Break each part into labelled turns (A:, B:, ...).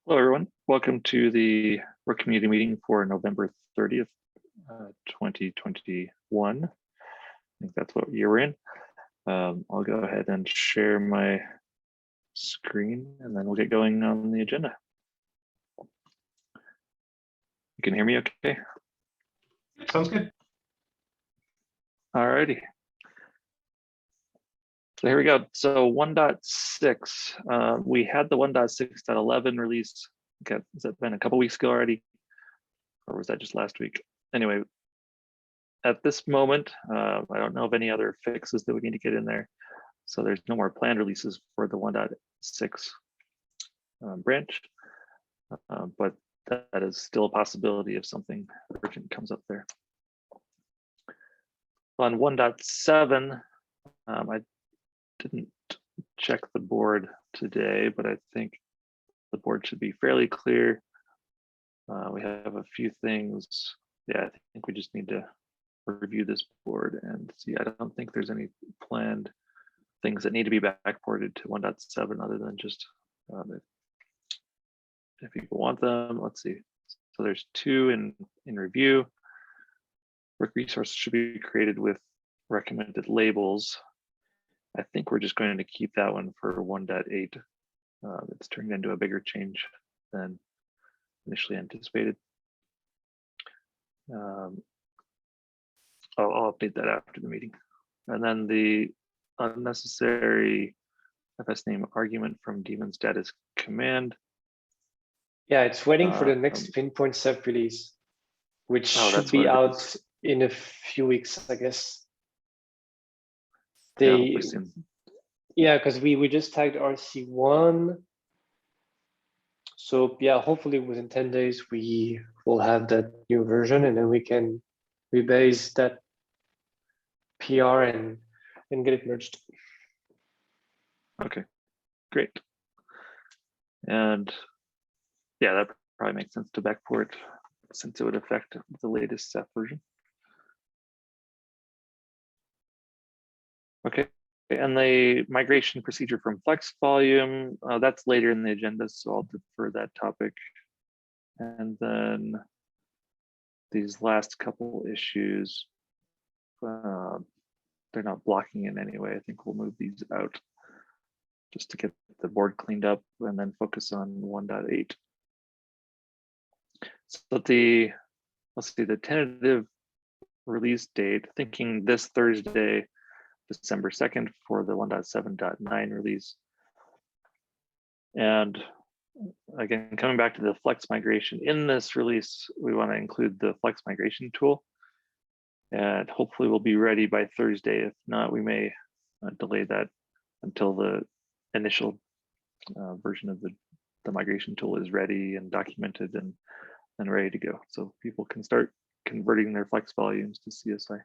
A: Hello, everyone. Welcome to the Rook community meeting for November 30th, 2021. I think that's what year we're in. I'll go ahead and share my screen and then we'll get going on the agenda. You can hear me okay?
B: Sounds good.
A: All righty. So here we go. So 1.6, we had the 1.6.11 release. Okay, has that been a couple weeks ago already? Or was that just last week? Anyway, at this moment, I don't know of any other fixes that we need to get in there. So there's no more planned releases for the 1.6 branch, but that is still a possibility if something urgent comes up there. On 1.7, I didn't check the board today, but I think the board should be fairly clear. We have a few things. Yeah, I think we just need to review this board and see. I don't think there's any planned things that need to be backported to 1.7 other than just if people want them. Let's see. So there's two in review. Work resources should be created with recommended labels. I think we're just going to keep that one for 1.8. It's turning into a bigger change than initially anticipated. I'll update that after the meeting. And then the unnecessary FS name argument from daemon status command.
C: Yeah, it's waiting for the next pinpoint sub release, which should be out in a few weeks, I guess. Yeah, because we just tagged RC1. So yeah, hopefully within 10 days we will have that new version, and then we can rebase that PR and get it merged.
A: Okay, great. And yeah, that probably makes sense to backport since it would affect the latest SEF version. Okay, and the migration procedure from flex volume, that's later in the agenda, so I'll defer that topic. And then these last couple issues, they're not blocking in any way. I think we'll move these out just to get the board cleaned up and then focus on 1.8. So let's see, the tentative release date, thinking this Thursday, December 2nd for the 1.7.9 release. And again, coming back to the flex migration, in this release, we want to include the flex migration tool. And hopefully we'll be ready by Thursday. If not, we may delay that until the initial version of the migration tool is ready and documented and ready to go. So people can start converting their flex volumes to CSI.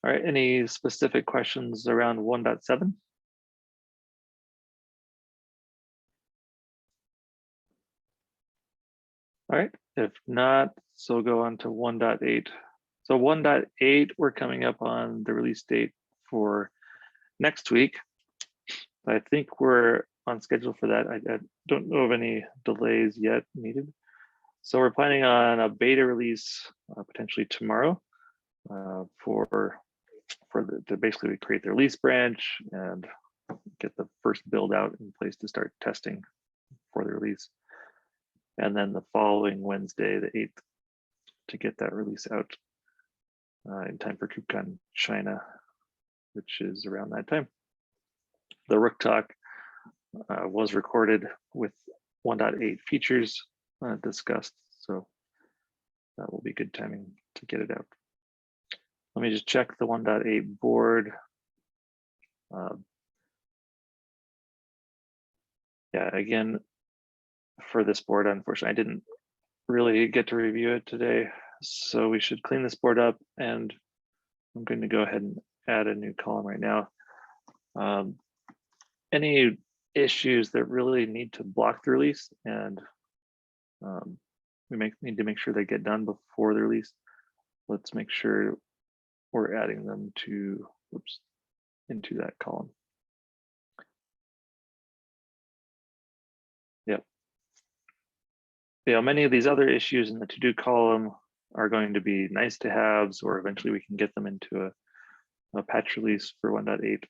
A: All right, any specific questions around 1.7? All right, if not, so we'll go on to 1.8. So 1.8, we're coming up on the release date for next week. I think we're on schedule for that. I don't know of any delays yet needed. So we're planning on a beta release potentially tomorrow to basically create the release branch and get the first build out in place to start testing for the release. And then the following Wednesday, the 8th, to get that release out in time for KubeCon China, which is around that time. The Rook talk was recorded with 1.8 features discussed, so that will be good timing to get it out. Let me just check the 1.8 board. Yeah, again, for this board, unfortunately, I didn't really get to review it today, so we should clean this board up, and I'm going to go ahead and add a new column right now. Any issues that really need to block the release, and we need to make sure they get done before the release. Let's make sure we're adding them to into that column. many of these other issues in the to-do column are going to be nice to haves, or eventually we can get them into a patch release for 1.8.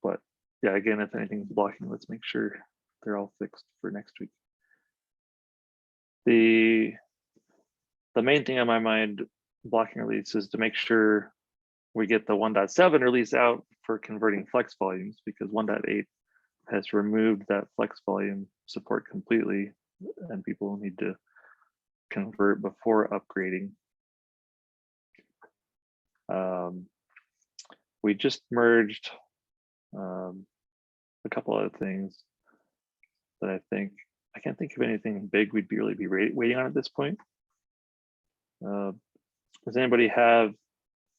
A: But yeah, again, if anything's blocking, let's make sure they're all fixed for next week. The main thing on my mind blocking release is to make sure we get the 1.7 release out for converting flex volumes, because 1.8 has removed that flex volume support completely, and people need to convert before upgrading. We just merged a couple other things that I can't think of anything big we'd really be waiting on at this point. Does anybody have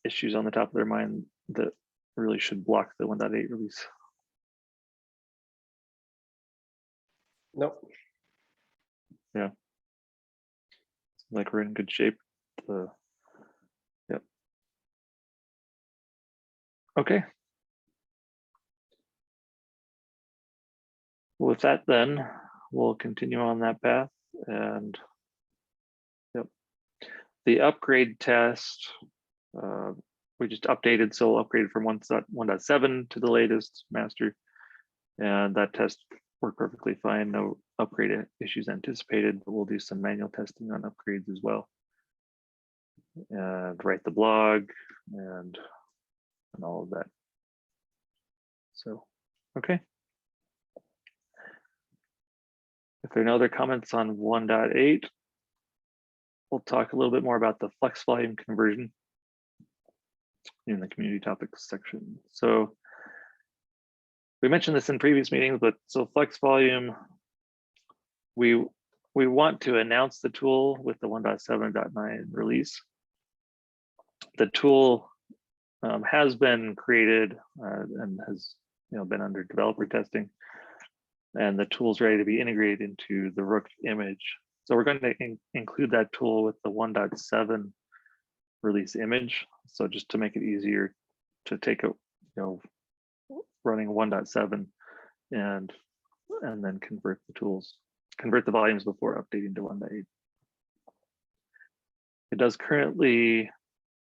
A: issues on the top of their mind that really should block the 1.8 release?
C: No.
A: Yeah. Like we're in good shape. Yep. Okay. With that, then we'll continue on that path. And yep, the upgrade test, we just updated, so we'll upgrade from 1.7 to the latest master, and that test worked perfectly fine. No upgrade issues anticipated, but we'll do some manual testing on upgrades as well, and write the blog and all of that. So, okay. If there are no other comments on 1.8, we'll talk a little bit more about the flex volume conversion in the community topics section. So we mentioned this in previous meetings, but so flex volume, we want to announce the tool with the 1.7.9 release. The tool has been created and has been under developer testing, and the tool's ready to be integrated into the Rook image. So we're going to include that tool with the 1.7 release image. So just to make it easier to take running 1.7 and then convert the volumes before updating to 1.8. It does currently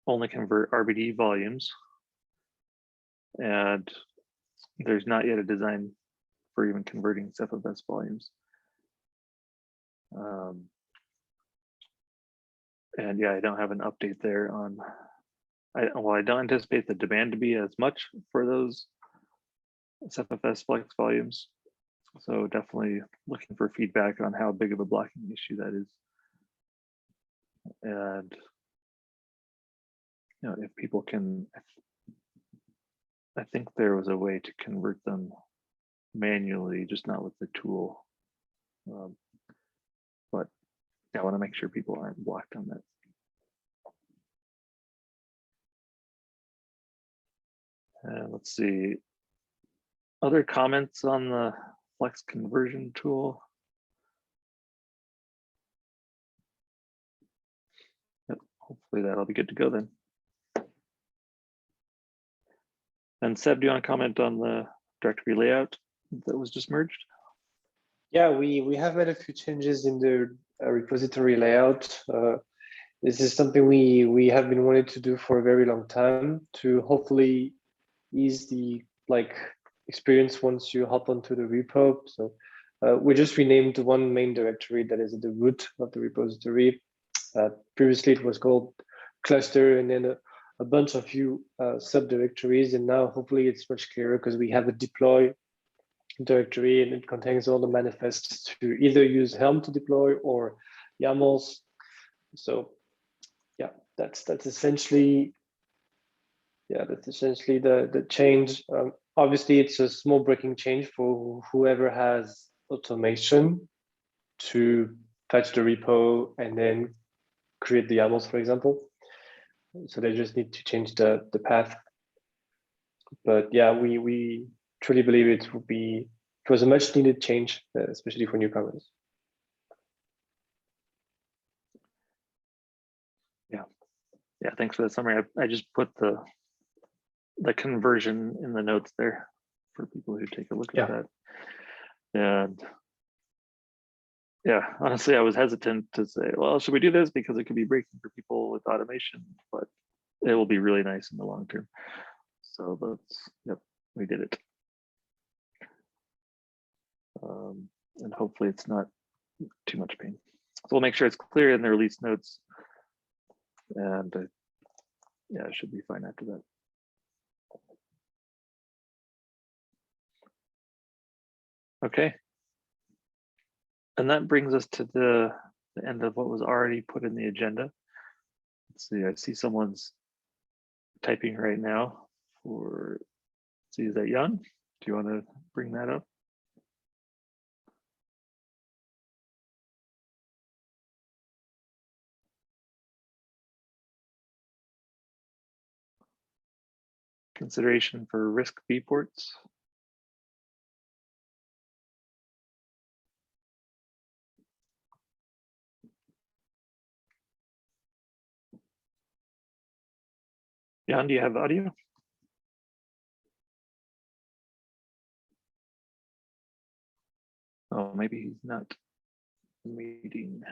A: only convert RBD volumes, and there's not yet a design for even converting SFFS volumes. And yeah, I don't have an update there on, I don't anticipate the demand to be as much for those SFFS flex volumes. So definitely looking for feedback on how big of a blocking issue that is. And if people can, I think there was a way to convert them manually, just not with the tool. But I want to make sure people aren't blocked on that. And let's see, other comments on the flex conversion tool? Yep, hopefully that'll be good to go then. And Seb, do you want to comment on the directory layout that was just merged?
C: Yeah, we have made a few changes in the repository layout. This is something we have been wanting to do for a very long time to hopefully ease the experience once you hop onto the repo. So we just renamed one main directory that is at the root of the repository. Previously it was called cluster, and then a bunch of few subdirectories, and now hopefully it's much clearer because we have a deploy directory, and it contains all the manifests to either use Helm to deploy or YAMLs. So yeah, that's essentially the change. Obviously, it's a small breaking change for whoever has automation to fetch the repo and then create the YAMLs, for example. So they just need to change the path. But yeah, we truly believe it was a much needed change, especially for newcomers.
A: Yeah, thanks for the summary. I just put the conversion in the notes there for people who take a look at that. And yeah, honestly, I was hesitant to say, well, should we do this because it could be breaking for people with automation, but it will be really nice in the long term. So yep, we did it. And hopefully it's not too much pain. So we'll make sure it's clear in the release notes, and yeah, it should be fine after that. Okay. And that brings us to the end of what was already put in the agenda. Let's see, I see someone's typing right now for, let's see, is that Jan? Do you want to bring that up? Consideration for risk viewports. Jan, do you have audio? Oh, maybe he's not meeting.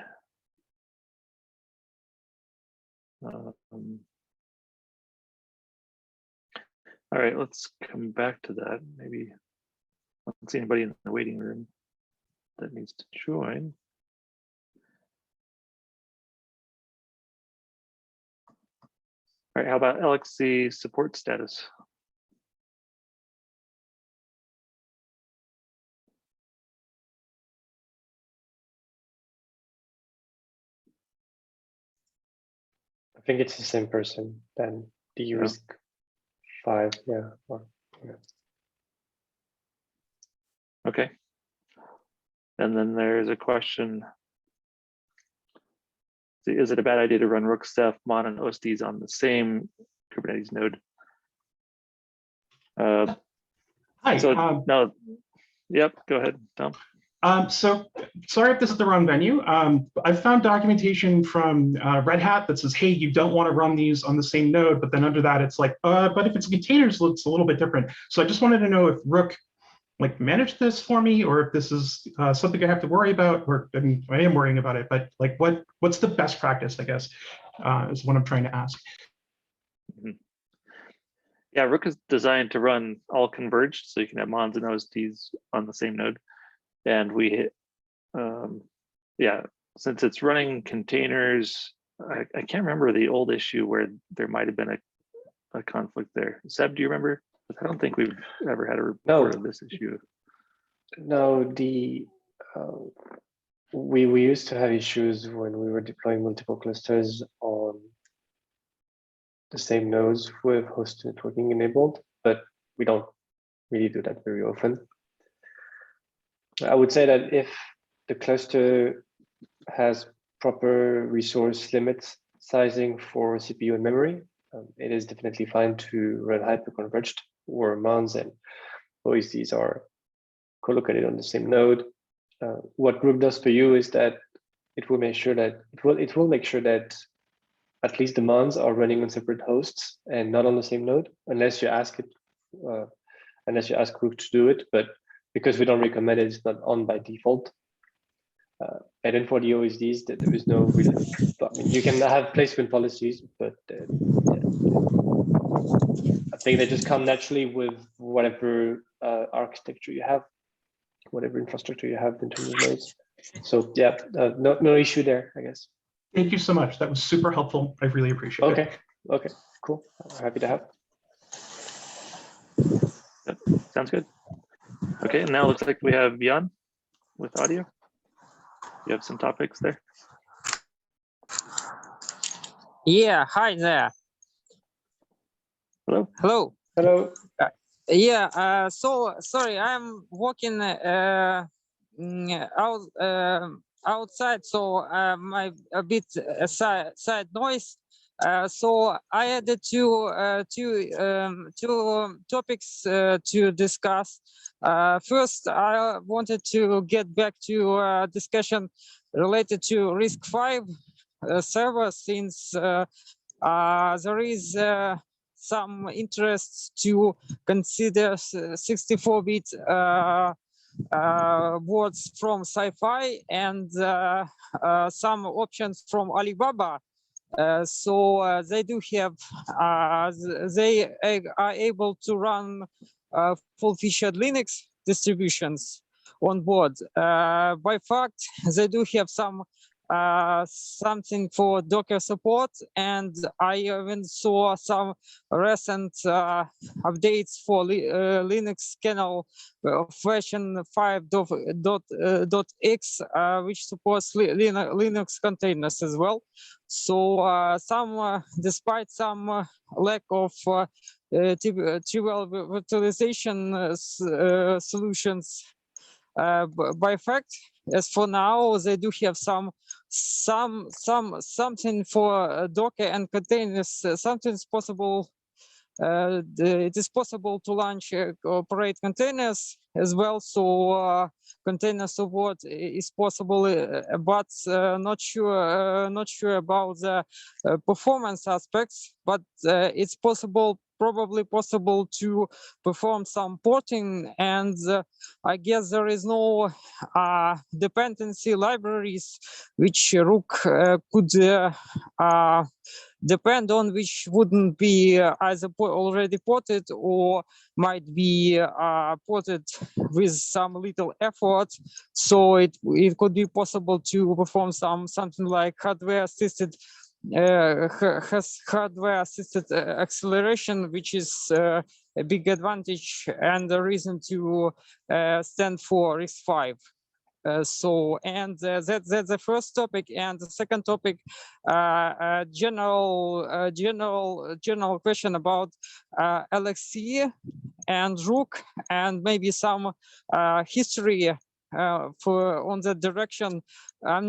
A: All right, let's come back to that. Maybe I don't see anybody in the waiting room that needs to join. All right, how about LXC support status?
C: I think it's the same person than the
A: Yeah.
C: risk 5. Yeah.
A: Okay. And then there's a question. Is it a bad idea to run Rook stuff, Mon, and OSDs on the same Kubernetes node?
B: Hi.
A: So no, yep, go ahead, Tom.
B: So sorry if this is the wrong venue. I found documentation from Red Hat that says, hey, you don't want to run these on the same node, but then under that, it's like, but if it's containers, it's a little bit different. So I just wanted to know if Rook like managed this for me, or if this is something I have to worry about, or I mean, I am worrying about it, but like what's the best practice, I guess, is what I'm trying to ask.
A: Yeah, Rook is designed to run all converged, so you can have Mons and OSDs on the same node. And we, yeah, since it's running containers, I can't remember the old issue where there might have been a conflict there. Seb, do you remember? I don't think we've ever had a report of this issue.
C: No, we used to have issues when we were deploying multiple clusters on the same nodes with host networking enabled, but we don't really do that very often. I would say that if the cluster has proper resource limits sizing for CPU and memory, it is definitely fine to run hyperconverged, where Mons and OSDs are co-located on the same node. What Rook does for you is that it will make sure that it will make sure that at least the Mons are running on separate hosts and not on the same node, unless you ask it, unless you ask Rook to do it. But because we don't recommend it, it's not on by default. And then for the OSDs, there is no real. I mean, you can have placement policies, but I think they just come naturally with whatever architecture you have, whatever infrastructure you have in terms of nodes. So yeah, no issue there, I guess.
B: Thank you so much. That was super helpful. I really appreciate it.
C: Okay, cool. I'm happy to have.
A: Yep, sounds good. Okay, and now it looks like we have Jan with audio. You have some topics there?
D: Yeah, hi there.
A: Hello.
D: Hello.
C: Hello.
D: Yeah, so sorry, I'm walking outside, so my a bit side noise. So I added two topics to discuss. First, I wanted to get back to discussion related to RISC-V server, since there is some interest to consider 64-bit boards from Sci-Fi and some options from Alibaba. So they do have, they are able to run full-featured Linux distributions on board. By fact, they do have some something for Docker support, and I even saw some recent updates for Linux kernel version 5.x, which supports Linux containers as well. So despite some lack of trivial virtualization solutions, by fact, as for now, they do have something for Docker and containers. Something's possible. It is possible to launch operate containers as well. So container support is possible, but not sure about the performance aspects. But it's possible. Probably possible to perform some porting, and I guess there is no dependency libraries which Rook could depend on, which wouldn't be either already ported or might be ported with some little effort. So it could be possible to perform something like hardware assisted acceleration, which is a big advantage and a reason to stand for RISC-V. And that's the first topic. And the second topic, general question about LXC and Rook, and maybe some history on that direction. I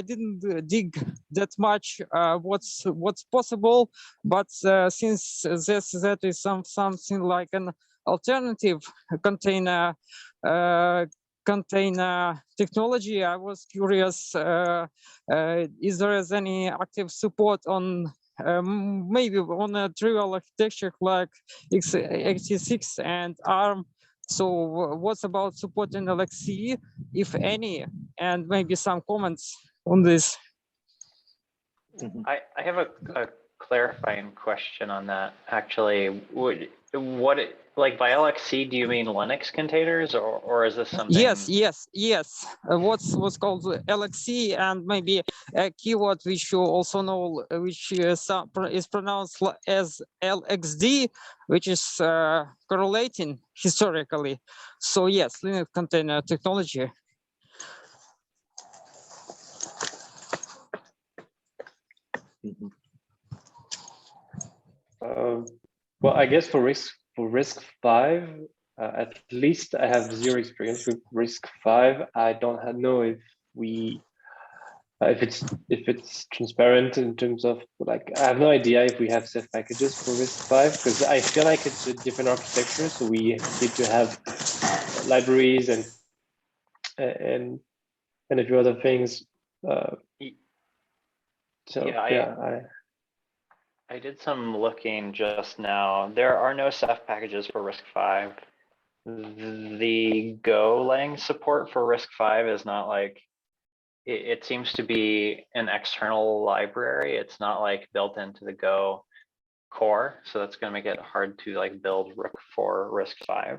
D: didn't dig that much what's possible, but since that is something like an alternative container technology, I was curious, is there any active support on maybe on a trivial architecture like x86 and ARM? So what's about supporting LXC, if any, and maybe some comments on this?
E: I have a clarifying question on that. Actually, like by LXC, do you mean Linux containers, or is this something?
D: Yes. What's called LXC, and maybe a keyword which you also know, which is pronounced as LXD, which is correlating historically. So yes, Linux container technology.
C: Well, I guess for RISC-V, at least I have zero experience with RISC-V. I don't know if it's transparent in terms of, like, I have no idea if we have Ceph packages for RISC-V, because I feel like it's a different architecture. So we need to have libraries and a few other things.
E: I did some looking just now. There are no Ceph packages for RISC-V. The Golang support for RISC-V is not like, it seems to be an external library. It's not like built into the Go core. So that's going to make it hard to like build Rook for RISC-V.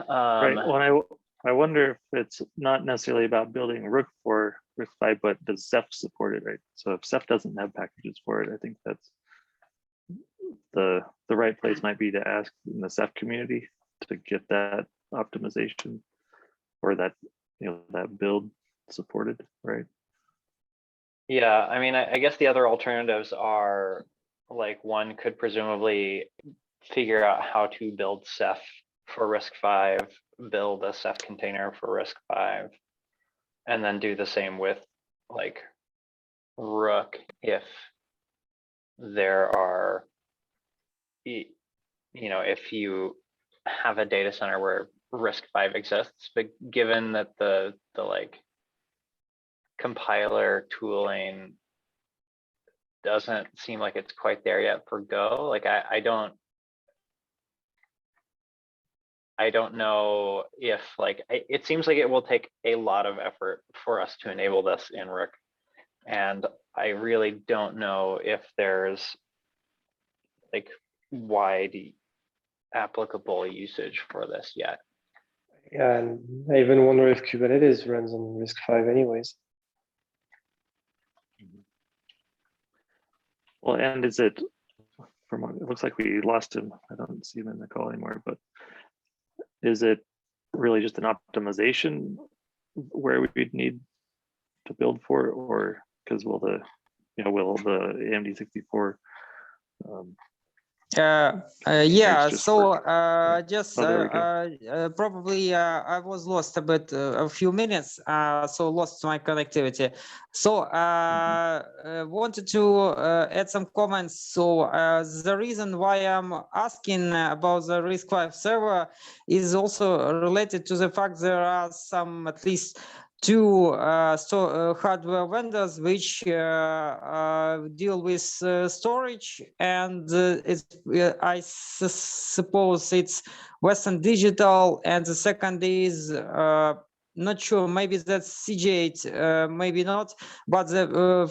A: Right. Well, I wonder if it's not necessarily about building Rook for RISC-V, but does Ceph support it, right? So if Ceph doesn't have packages for it, I think that's the right place might be to ask in the Ceph community to get that optimization or that, you know, that build supported, right?
E: Yeah, I mean, I guess the other alternatives are, like, one could presumably figure out how to build Ceph for RISC-V, build a Ceph container for RISC-V, and then do the same with like Rook if there are, you know, if you have a data center where RISC-V exists, but given that the like compiler tooling doesn't seem like it's quite there yet for Go, like I don't I don't know if it seems like it will take a lot of effort for us to enable this in Rook. And I really don't know if there's like wide applicable usage for this yet.
C: Yeah, and I even wonder if Kubernetes runs on RISC-V anyways.
A: Well, and is it, from what it looks like we lost him. I don't see him in the call anymore, but is it really just an optimization where we'd need to build for, or because will the AMD 64
D: yeah,
A: just
D: so
A: work?
D: just
A: Oh, there we go.
D: probably I was lost a few minutes, so lost my connectivity. So wanted to add some comments. So the reason why I'm asking about the RISC-V server is also related to the fact there are some, at least two hardware vendors which deal with storage, and I suppose it's Western Digital, and the second is not sure, maybe that's CG8, maybe not, but the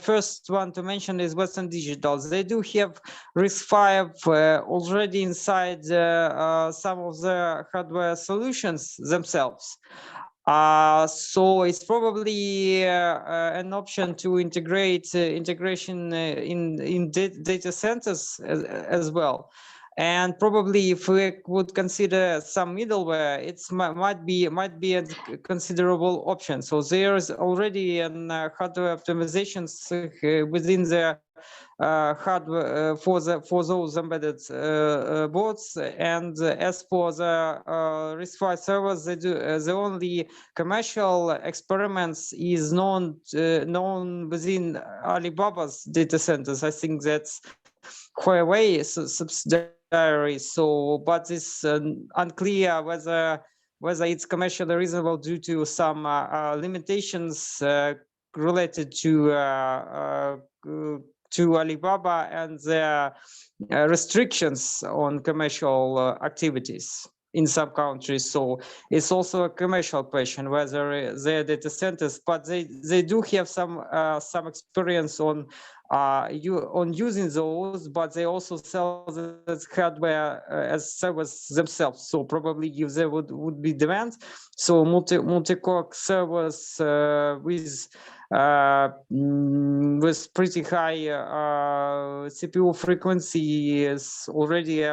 D: first one to mention is Western Digital. They do have RISC-V already inside some of the hardware solutions themselves. So it's probably an option to integrate integration in data centers as well. And probably if we would consider some middleware, it's might be a considerable option. So there's already an hardware optimizations within the hardware for those embedded boards. And as for the RISC-V servers, they do the only commercial experiments is known within Alibaba's data centers. I think that's Huawei subsidiary. So, but it's unclear whether it's commercially reasonable due to some limitations related to Alibaba and their restrictions on commercial activities in some countries. So it's also a commercial question whether their data centers, but they do have some experience on using those, but they also sell the hardware as servers themselves. So probably if there would be demand, so multi-core servers with pretty high CPU frequency is already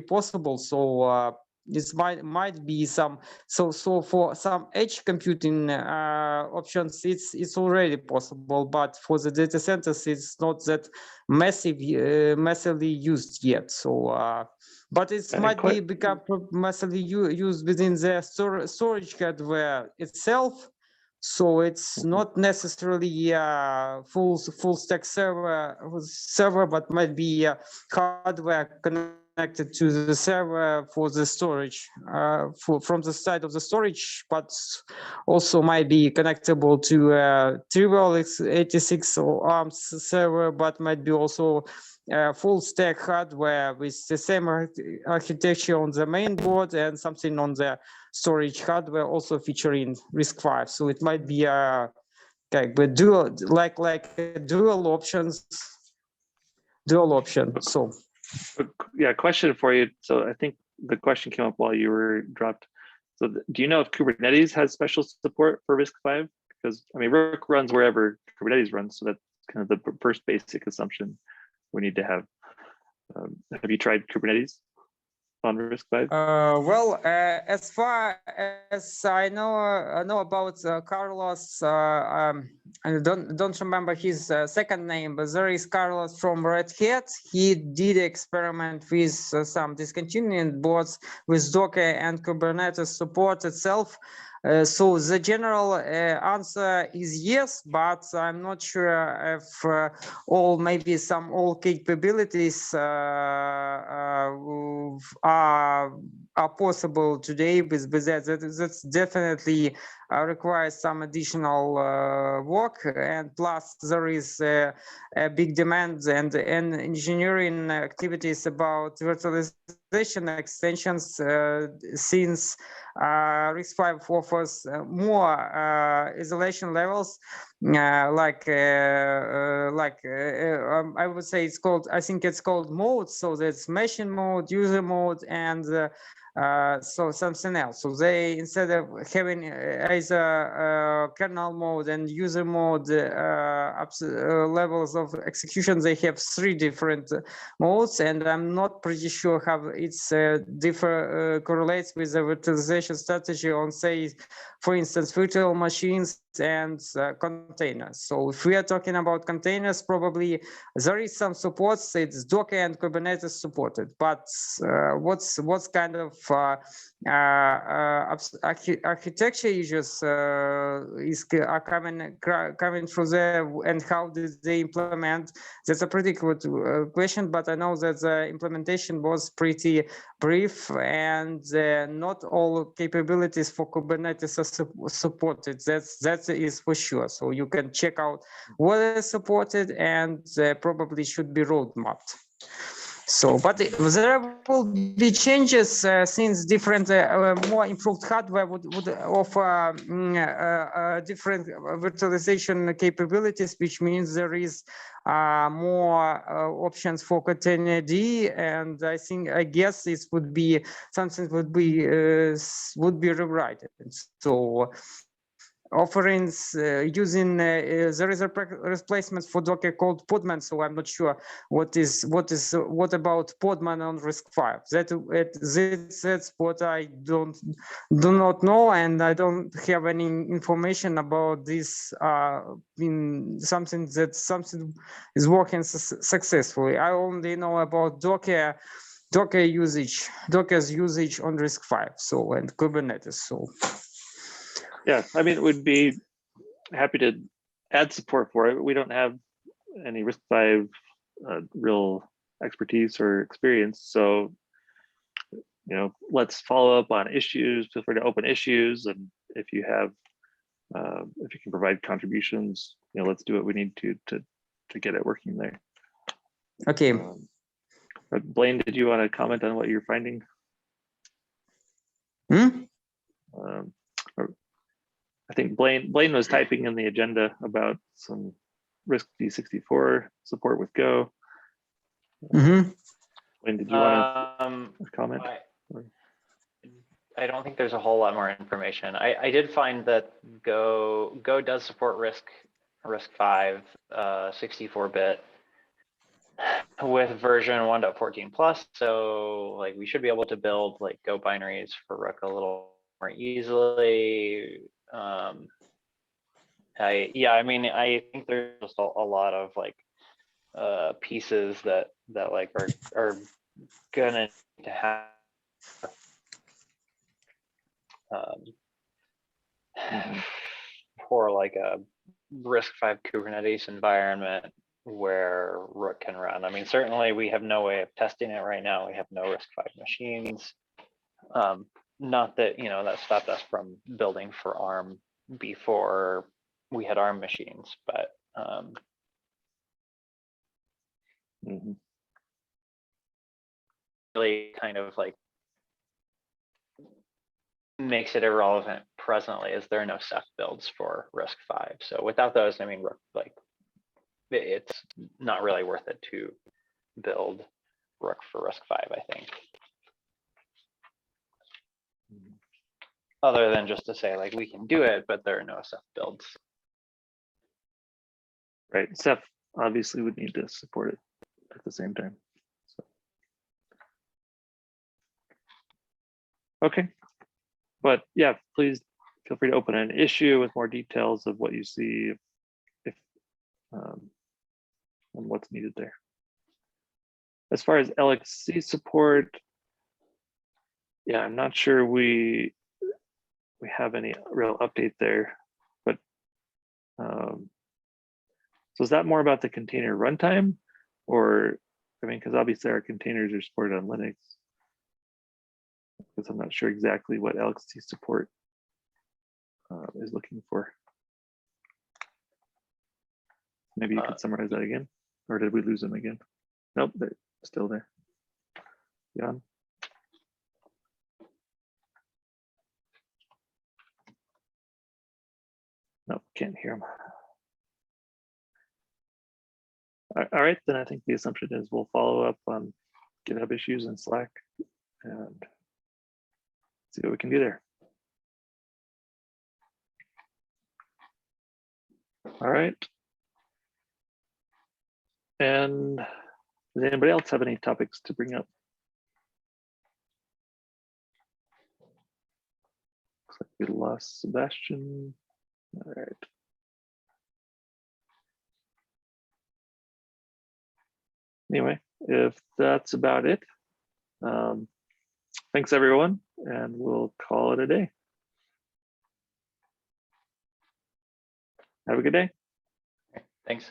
D: possible. So this might be some. So for some edge computing options, it's already possible, but for the data centers, it's not that massively used yet. So. But it might become massively used within the storage hardware itself. So it's not necessarily a full stack server, but might be hardware connected to the server for the storage from the side of the storage, but also might be connectable to trivial x86 or ARM server, but might be also full stack hardware with the same architecture on the main board and something on the storage hardware also featuring RISC-V. So it might be but dual option. So
A: yeah, question for you. So I think the question came up while you were dropped. So do you know if Kubernetes has special support for RISC-V? Because I mean, Rook runs wherever Kubernetes runs, so that's kind of the first basic assumption we need to have. Have you tried Kubernetes on RISC-V?
D: Well, as far as I know about Carlos, I don't remember his second name, but there is Carlos from Red Hat. He did experiment with some discontinued boards with Docker and Kubernetes support itself. So the general answer is yes, but I'm not sure if maybe some capabilities are are possible today with that. That's definitely requires some additional work, and plus there is a big demand and engineering activities about virtualization extensions since RISC-V offers more isolation levels, I would say I think it's called modes. So that's machine mode, user mode, and so something else. So they, instead of having either kernel mode and user mode levels of execution, they have 3 different modes, and I'm not pretty sure how it's correlates with the virtualization strategy on, say, for instance, virtual machines and containers. So if we are talking about containers, probably there is some support. It's Docker and Kubernetes supported, but what's kind of architecture issues are coming through there, and how did they implement? That's a pretty good question, but I know that the implementation was pretty brief, and not all capabilities for Kubernetes are supported. That is for sure. So you can check out what is supported, and probably should be roadmapped. So, but there will be changes since different, more improved hardware would offer different virtualization capabilities, which means there is more options for containerd, and I guess this would be something would be rewritten. So offerings using there is a replacement for Docker called Podman, so I'm not sure what about Podman on RISC-V. That's what I do not know, and I don't have any information about this in something is working successfully. I only know about Docker's usage on RISC-V, so, and Kubernetes. So
A: Yeah, I mean, we'd be happy to add support for it. We don't have any RISC-V real expertise or experience, so let's follow up on issues. Feel free to open issues, and if you have, if you can provide contributions, let's do what we need to get it working there.
D: Okay.
A: Blaine, did you want to comment on what you're finding? I think Blaine was typing in the agenda about some RISC D64 support with Go. Blaine, did you want to comment?
E: I don't think there's a whole lot more information. I did find that Go does support RISC-V 64-bit with version 1.14 plus. So like we should be able to build like Go binaries for Rook a little more easily. I mean, I think there's just a lot of like pieces that like are gonna need to have for like a RISC-V Kubernetes environment where Rook can run. I mean, certainly we have no way of testing it right now. We have no RISC-V machines. Not that, that stopped us from building for ARM before we had ARM machines, but really kind of like makes it irrelevant presently, as there are no Ceph builds for RISC-V. So without those, I mean, like it's not really worth it to build Rook for RISC-V, I think. Other than just to say like we can do it, but there are no Ceph builds.
A: Right, Ceph obviously would need to support it at the same time. So. Okay, but yeah, please feel free to open an issue with more details of what you see, if and what's needed there. As far as LXC support, yeah, I'm not sure we have any real update there, but so is that more about the container runtime, or I mean, because obviously our containers are supported on Linux. because I'm not sure exactly what LXC support is looking for. Maybe you could summarize that again, or did we lose them again? Nope, they're still there. Jan? Nope, can't hear them. All right, then I think the assumption is we'll follow up on GitHub issues in Slack and see what we can do there. All right. And does anybody else have any topics to bring up? Looks like we lost Sebastian. All right. Anyway, if that's about it, thanks everyone, and we'll call it a day. Have a good day.
E: Thanks.